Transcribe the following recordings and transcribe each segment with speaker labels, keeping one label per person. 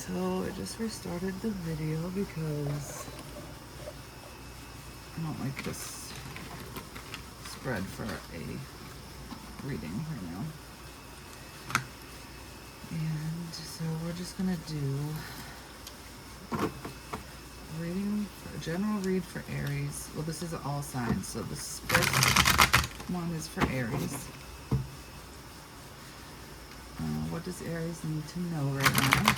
Speaker 1: So I just restarted the video because I don't like this spread for a reading right now. And so we're just gonna do reading, a general read for Aries. Well, this is all signs, so this first one is for Aries. What does Aries need to know right now?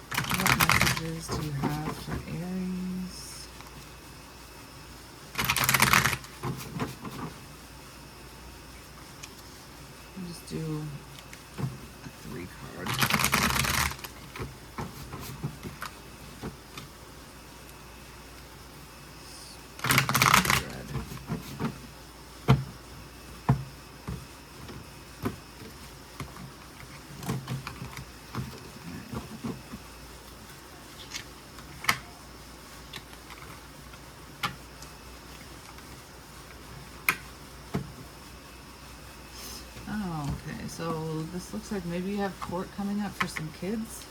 Speaker 1: What messages do you have for Aries? I'll just do a 3 card. So this looks like maybe you have court coming up for some kids,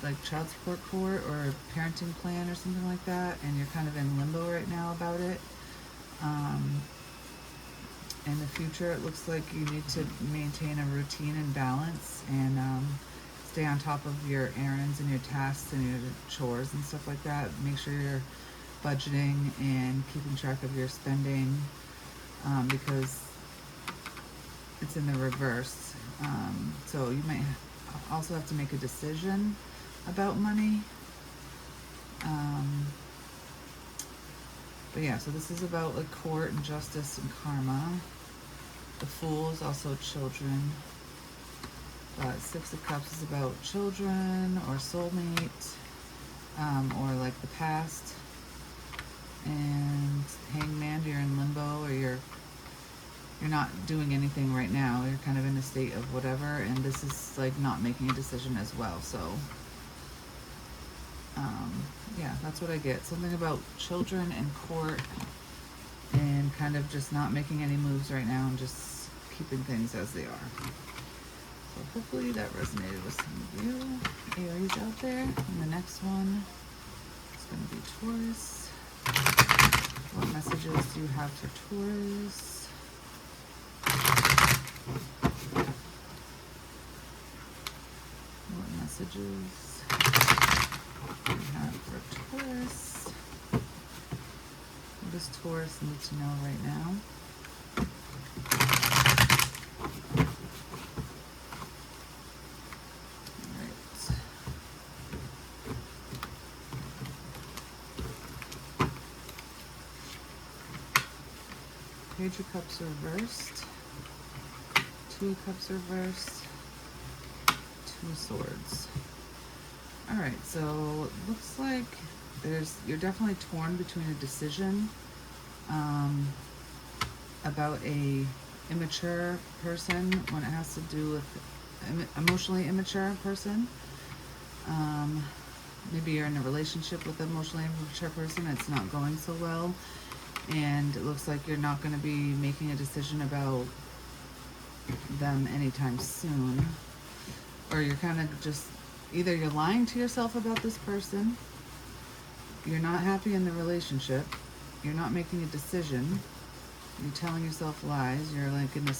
Speaker 1: like child support court or a parenting plan or something like that, and you're kind of in limbo right now about it. In the future, it looks like you need to maintain a routine and balance and stay on top of your errands and your tasks and your chores and stuff like that. Make sure you're budgeting and keeping track of your spending, because it's in the reverse. So you might also have to make a decision about money. But yeah, so this is about like court and justice and karma. The Fool is also children. Six of Cups is about children or soulmate, or like the past. And Hangman, you're in limbo, or you're not doing anything right now. You're kind of in a state of whatever, and this is like not making a decision as well. So yeah, that's what I get. Something about children and court and kind of just not making any moves right now and just keeping things as they are. So hopefully that resonated with some of you Aries out there. And the next one is going to be Taurus. What messages do you have for Taurus? What messages do you have for Taurus? What does Taurus need to know right now? Alright. Page of Cups reversed. 2 of Cups reversed. 2 of Swords. Alright, so it looks like you're definitely torn between a decision about a immature person when it has to do with emotionally immature person. Maybe you're in a relationship with an emotionally immature person, it's not going so well, and it looks like you're not going to be making a decision about them anytime soon, or you're kind of just either you're lying to yourself about this person, you're not happy in the relationship, you're not making a decision, you're telling yourself lies, you're like in a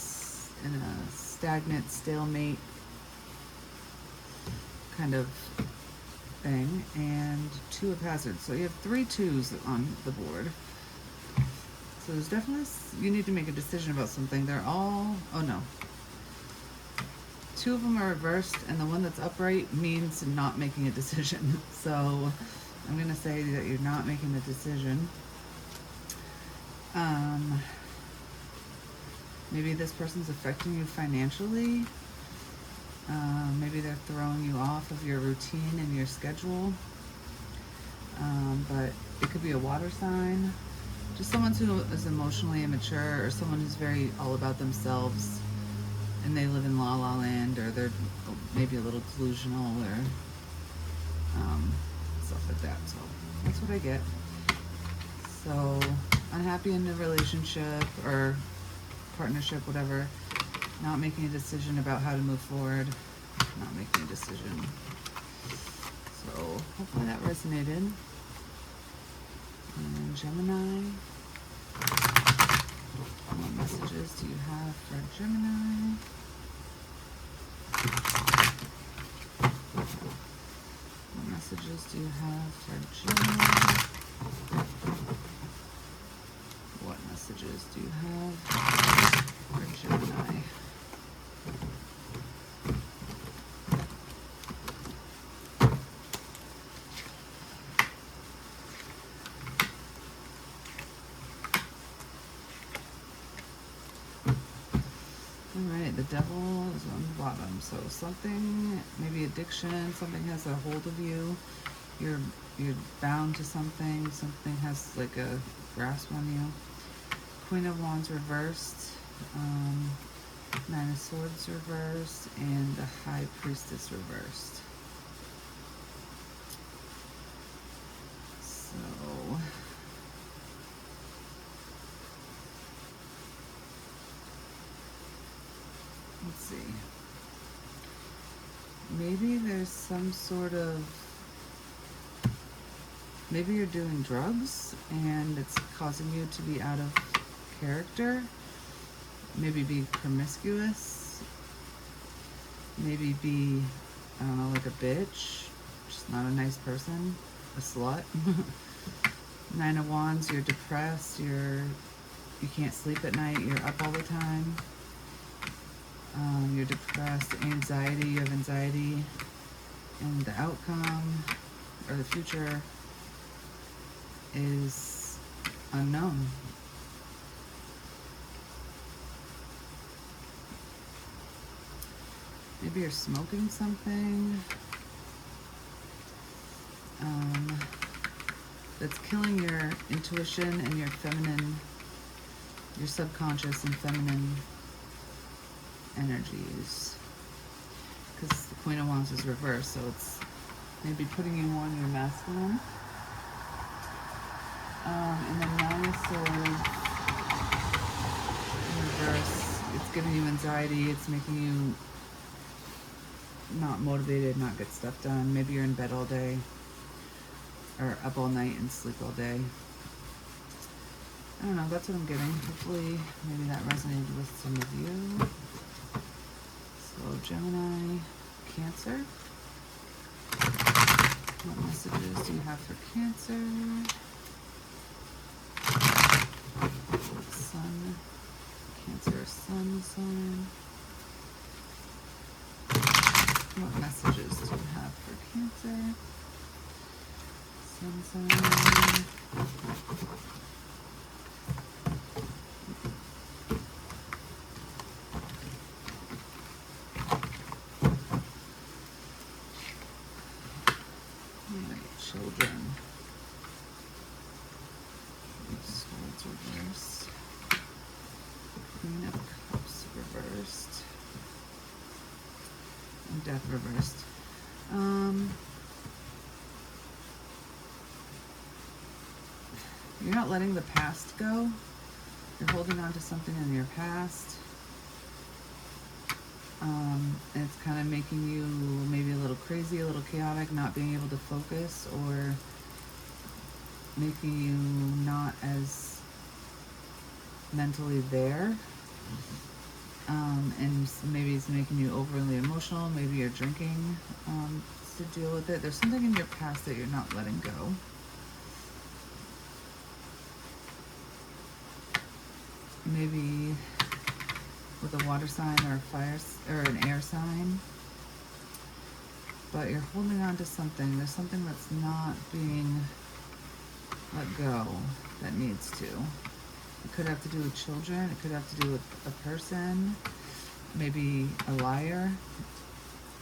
Speaker 1: stagnant stalemate kind of thing. And 2 of Hazards, so you have 3 2s on the board. So there's definitely, you need to make a decision about something. They're all, oh no, 2 of them are reversed, and the one that's upright means not making a decision. So I'm going to say that you're not making a decision. Maybe this person's affecting you financially. Maybe they're throwing you off of your routine and your schedule. But it could be a water sign. Just someone who is emotionally immature, or someone who's very all about themselves and they live in La La Land, or they're maybe a little delusional, or stuff like that. So that's what I get. So unhappy in a relationship or partnership, whatever. Not making a decision about how to move forward. Not making a decision. So hopefully that resonated. And Gemini, what messages do you have for Gemini? What messages do you have for Gemini? What messages do you have for Gemini? Alright, the devil is on the bottom. So something, maybe addiction, something has a hold of you. You're bound to something. Something has like a grasp on you. Queen of Wands reversed. Nine of Swords reversed. And the High Priestess reversed. So let's see. Maybe there's some sort of, maybe you're doing drugs and it's causing you to be out of character. Maybe be promiscuous. Maybe be, I don't know, like a bitch. Just not a nice person. A slut. Nine of Wands, you're depressed. You can't sleep at night. You're up all the time. You're depressed, anxiety, you have anxiety, and the outcome or the future is unknown. Maybe you're smoking something that's killing your intuition and your feminine, your subconscious and feminine energies, because the Queen of Wands is reversed, so it's maybe putting you on your masculine. And then Nine of Swords in reverse, it's giving you anxiety, it's making you not motivated, not get stuff done. Maybe you're in bed all day or up all night and sleep all day. I don't know, that's what I'm getting. Hopefully maybe that resonated with some of you. So Gemini, Cancer. What messages do you have for Cancer? Sun, Cancer, Sun sign. What messages do you have for Cancer? Sun sign. Children. Swords reversed. Queen of Cups reversed. And Death reversed. You're not letting the past go. You're holding on to something in your past. And it's kind of making you maybe a little crazy, a little chaotic, not being able to focus, or making you not as mentally there. And maybe it's making you overly emotional. Maybe you're drinking to deal with it. There's something in your past that you're not letting go. Maybe with a water sign or a fire or an air sign, but you're holding on to something. There's something that's not being let go that needs to. It could have to do with children. It could have to do with a person, maybe a liar,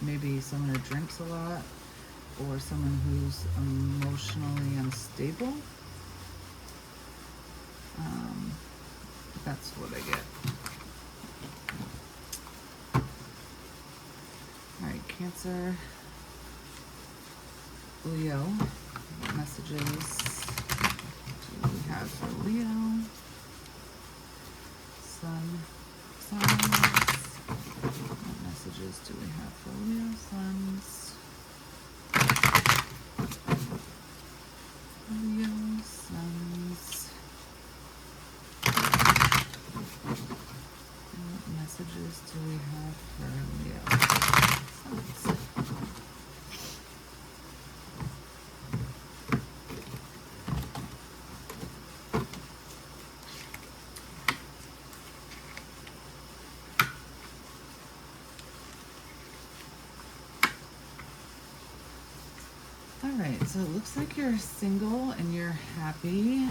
Speaker 1: maybe someone who drinks a lot, or someone who's emotionally unstable. That's what I get. Alright, Cancer, Leo, what messages do we have for Leo? Sun signs, right, so it looks like you're single and you're happy,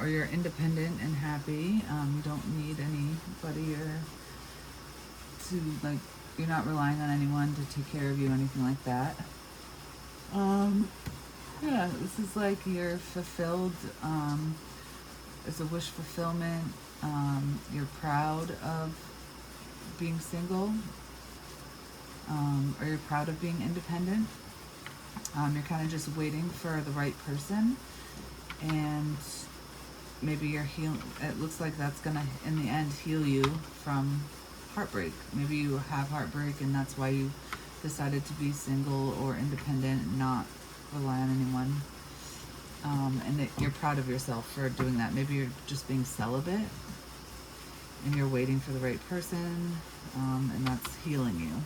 Speaker 1: or you're independent and happy. You don't need anybody or to, like, you're not relying on anyone to take care of you, anything like that. Yeah, this is like you're fulfilled. It's a wish fulfillment. You're proud of being single, or you're proud of being independent. You're kind of just waiting for the right person, and maybe you're healing. It looks like that's gonna, in the end, heal you from heartbreak. Maybe you have heartbreak, and that's why you decided to be single or independent and not rely on anyone. And that you're proud of yourself for doing that. Maybe you're just being celibate, and you're waiting for the right person, and that's healing you.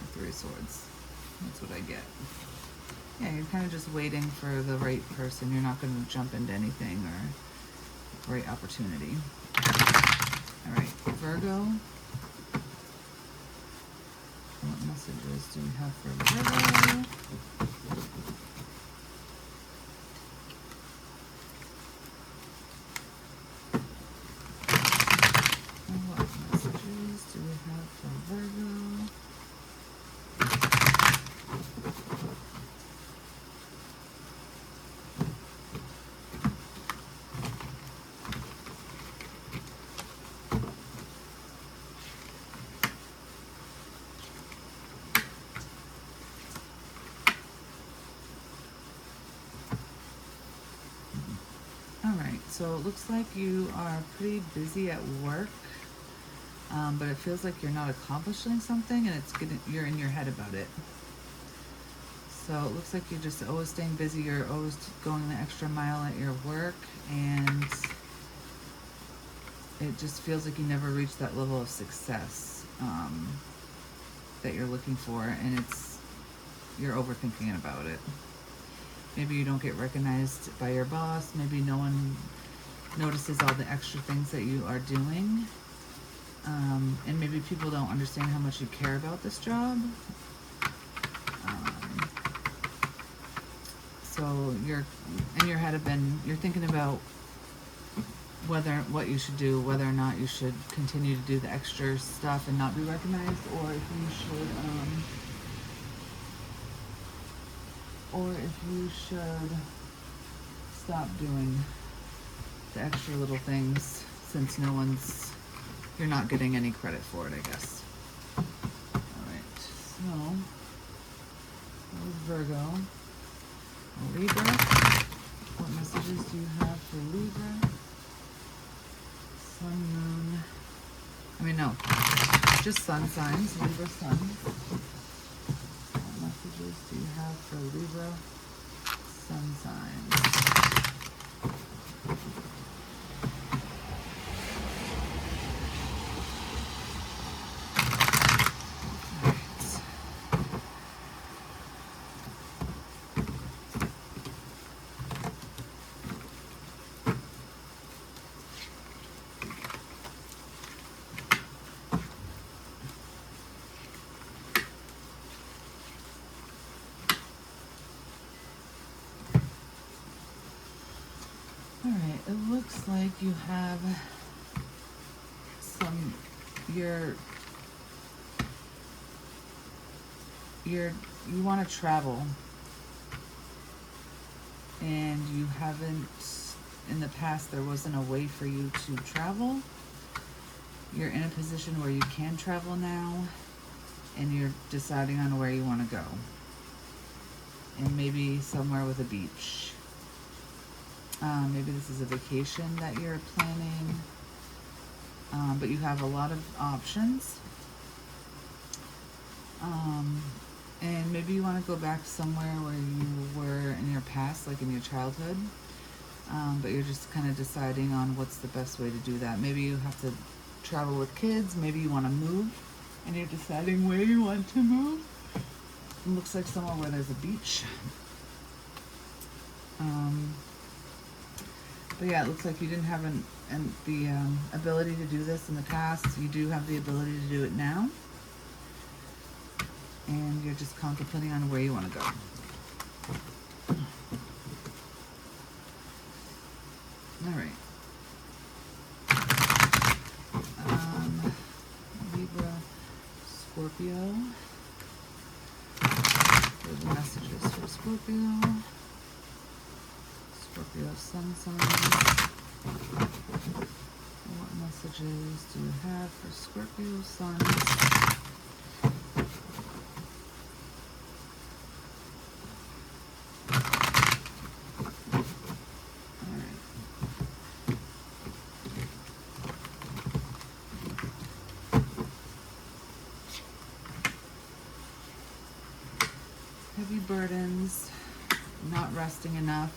Speaker 1: The Three of Swords. That's what I get. Yeah, you're kind of just waiting for the right person. You're not going to jump into anything or right opportunity. All right, Virgo. What messages do we have for Virgo? What messages do we have for Virgo? So it looks like you are pretty busy at work, but it feels like you're not accomplishing something, and you're in your head about it. So it looks like you're just always staying busy. You're always going the extra mile at your work, and it just feels like you never reach that level of success that you're looking for, and you're overthinking about it. Maybe you don't get recognized by your boss. Maybe no one notices all the extra things that you are doing. And maybe people don't understand how much you care about this job. So you're in your head you're thinking about what you should do, whether or not you should continue to do the extra stuff and not be recognized, or if you should stop doing the extra little things, since you're not getting any credit for it, I guess. Alright, so that was Virgo. Libra, what messages do you have for Libra? Sun, Moon, just sun signs, Libra sun. What messages do you have for Libra sun signs? Alright, it looks like you have you want to travel, and you haven't, in the past there wasn't a way for you to travel. You're in a position where you can travel now, and you're deciding on where you want to go, and maybe somewhere with a beach. Maybe this is a vacation that you're planning, but you have a lot of options. And maybe you want to go back somewhere where you were in your past, like in your childhood, but you're just kind of deciding on what's the best way to do that. Maybe you have to travel with kids. Maybe you want to move, and you're deciding where you want to move. It looks like somewhere where there's a beach. But yeah, it looks like you didn't have the ability to do this in the past. You do have the ability to do it now. And you're just contemplating on where you want to go. All right. Libra, Scorpio. What are the messages for Scorpio? Scorpio Sun sign. What messages do you have for Scorpio Sun? Heavy burdens, not resting enough.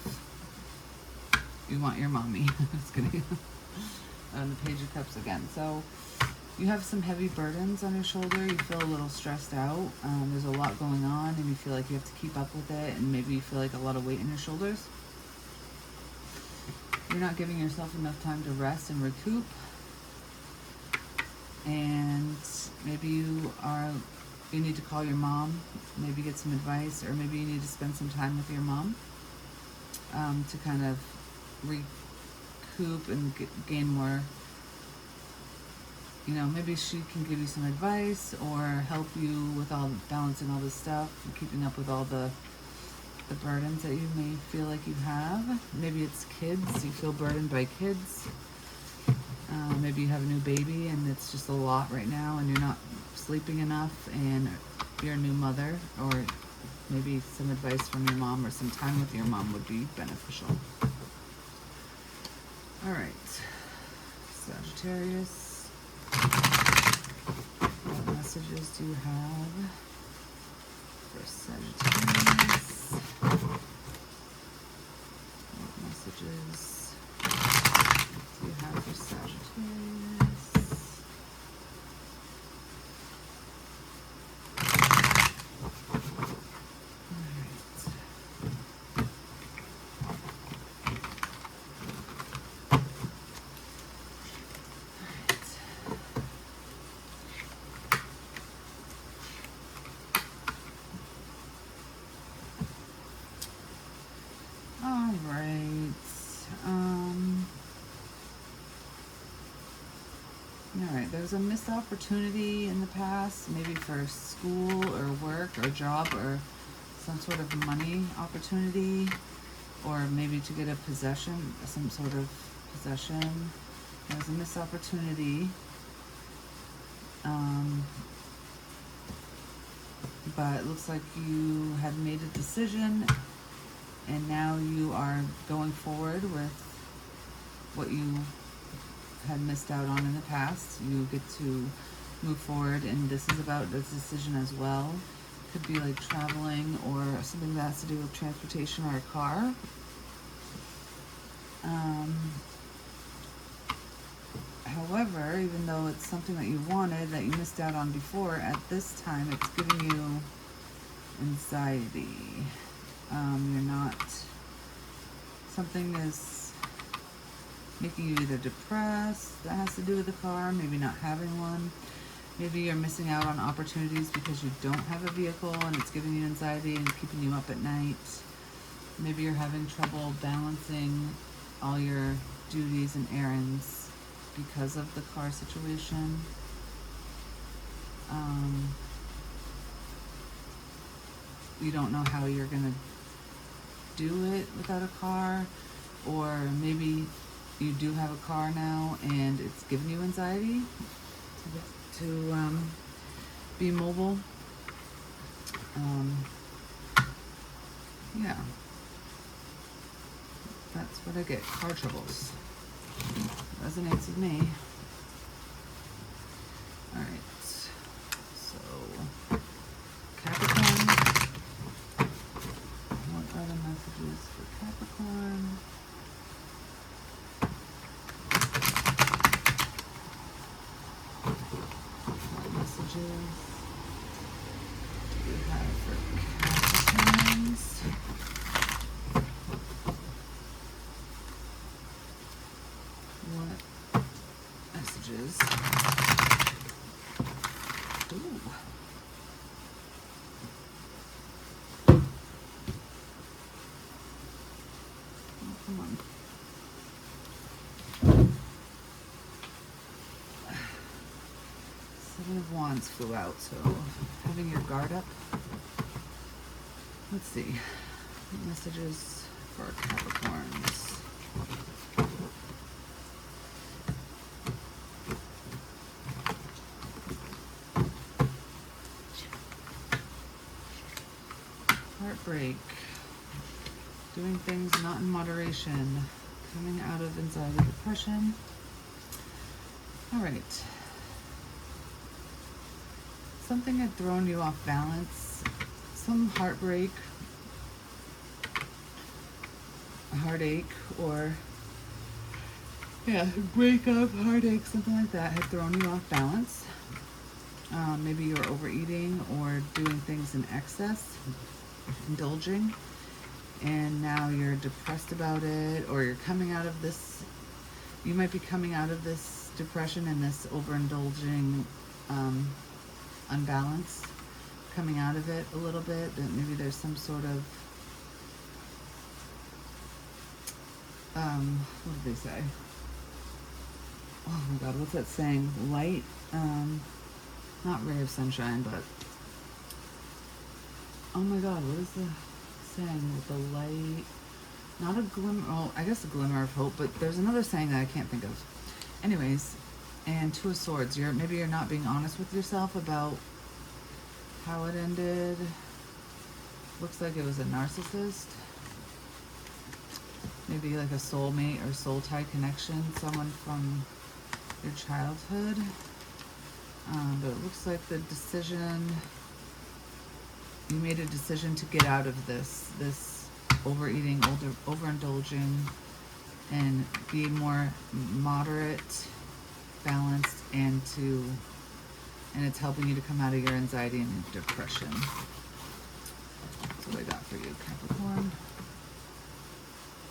Speaker 1: You want your mommy. Just kidding. On the Page of Cups again. So you have some heavy burdens on your shoulder. You feel a little stressed out. There's a lot going on and you feel like you have to keep up with it, and maybe you feel like a lot of weight in your shoulders. You're not giving yourself enough time to rest and recoup. And maybe you need to call your mom, maybe get some advice, or maybe you need to spend some time with your mom to kind of recoup and gain more, you know, maybe she can give you some advice or help you with balancing all this stuff and keeping up with all the burdens that you may feel like you have. Maybe it's kids, you feel burdened by kids. Maybe you have a new baby and it's just a lot right now and you're not sleeping enough and you're a new mother, or maybe some advice from your mom or some time with your mom would be beneficial. All right, Sagittarius, what messages do you have for Sagittarius? What messages do you have for Sagittarius? Alright, there's a missed opportunity in the past, maybe for school or work or job or some sort of money opportunity, or maybe to get a possession, some sort of possession. There's a missed opportunity. But it looks like you had made a decision and now you are going forward with what you had missed out on in the past. You get to move forward, and this is about this decision as well. Could be like traveling or something that has to do with transportation or a car. However, even though it's something that you wanted that you missed out on before, at this time it's giving you anxiety. You're not, something is making you either depressed that has to do with the car, maybe not having one. Maybe you're missing out on opportunities because you don't have a vehicle and it's giving you anxiety and keeping you up at night. Maybe you're having trouble balancing all your duties and errands because of the car situation. You don't know how you're gonna do it without a car, or maybe you do have a car now and it's giving you anxiety to be mobile. Yeah, that's what I get. Car troubles. Resonates with me. All right, so Capricorn. What are the messages for Capricorn? What messages do we have for Capricorns? What messages? Ooh. Oh, come on. Seven of Wands flew out, so having your guard up. Let's see. What messages for Capricorns? Heartbreak. Doing things not in moderation. Coming out of anxiety, depression. All right. Something had thrown you off balance. Some heartbreak, a heartache, or breakup, heartache, something like that had thrown you off balance. Maybe you were overeating or doing things in excess, indulging, and now you're depressed about it, or you're coming out of this. You might be coming out of this depression and this overindulging unbalance, coming out of it a little bit. That maybe there's some sort of what did they say? Oh my God, what's that saying? Light, not ray of sunshine, but oh my God, what is the saying with the light? Not a glimmer, well, I guess a glimmer of hope, but there's another saying that I can't think of. Anyways, and Two of Swords, maybe you're not being honest with yourself about how it ended. Looks like it was a narcissist. Maybe like a soulmate or soul tie connection, someone from your childhood. But it looks like the decision, you made a decision to get out of this overeating, overindulging, and be more moderate, balanced, and it's helping you to come out of your anxiety and depression. That's what I got for you, Capricorn.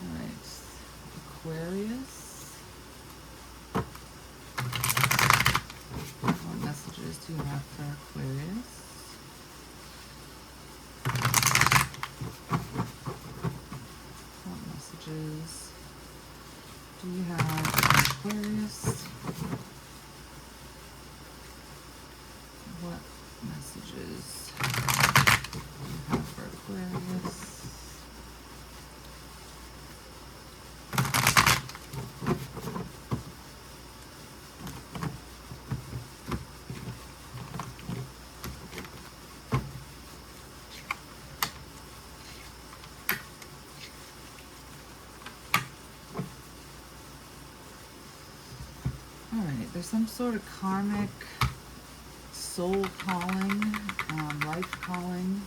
Speaker 1: All right, Aquarius. What messages do you have for Aquarius? What messages do you have for Aquarius? What messages do you have for Aquarius? Alright, there's some sort of karmic soul calling, life calling.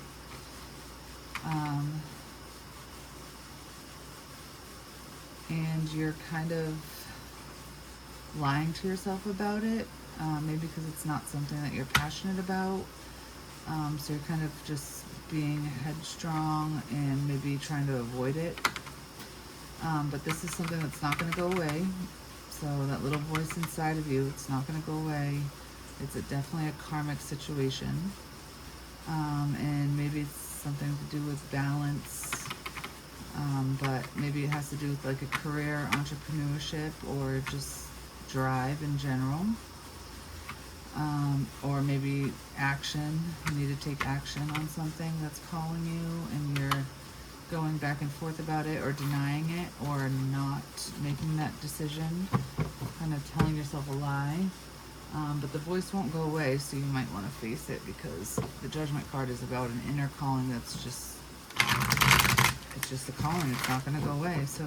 Speaker 1: And you're kind of lying to yourself about it, maybe because it's not something that you're passionate about. So you're kind of just being headstrong and maybe trying to avoid it. But this is something that's not going to go away. So that little voice inside of you, it's not going to go away. It's definitely a karmic situation. And maybe it's something to do with balance. But maybe it has to do with like a career, entrepreneurship, or just drive in general. Or maybe action. You need to take action on something that's calling you, and you're going back and forth about it, or denying it, or not making that decision, kind of telling yourself a lie. But the voice won't go away, so you might want to face it, because the Judgment card is about an inner calling that's just, it's just a calling. It's not going to go away, so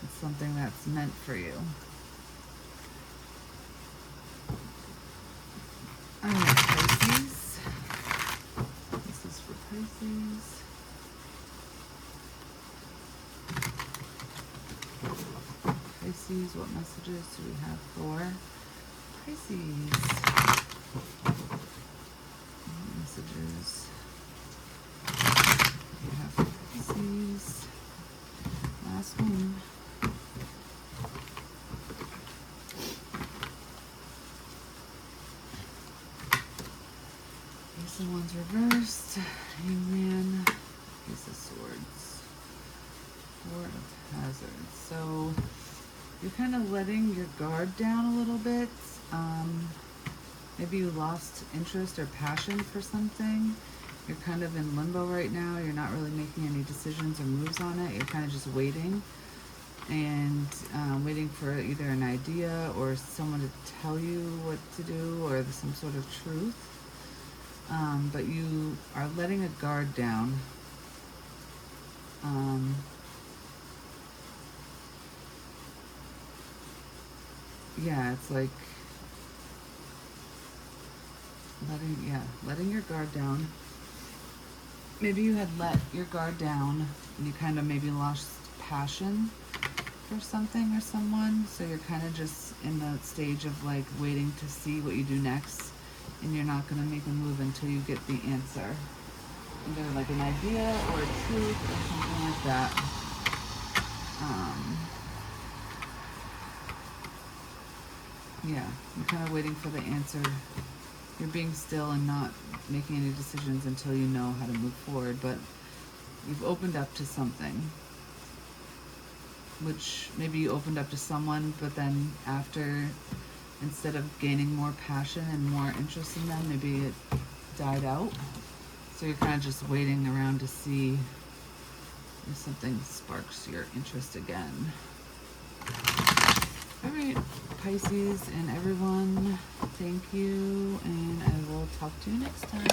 Speaker 1: it's something that's meant for you. Alright, Pisces. This is for Pisces. Pisces, what messages do we have for Pisces? What messages do we have for Pisces? Last one. Ace of Wands reversed. Hangman. Ace of Swords. Four of Hazards. So you're kind of letting your guard down a little bit. Maybe you lost interest or passion for something. You're kind of in limbo right now. You're not really making any decisions or moves on it. You're kind of just waiting and waiting for either an idea or someone to tell you what to do or some sort of truth. But you are letting a guard down. Yeah, it's like letting your guard down. Maybe you had let your guard down and you kind of maybe lost passion for something or someone, so you're kind of just in the stage of like waiting to see what you do next, and you're not going to make a move until you get the answer, either like an idea or a truth or something like that. Yeah, you're kind of waiting for the answer. You're being still and not making any decisions until you know how to move forward, but you've opened up to something, which maybe you opened up to someone, but then after, instead of gaining more passion and more interest in them, maybe it died out. So you're kind of just waiting around to see if something sparks your interest again. All right, Pisces and everyone, thank you, and I will talk to you next time.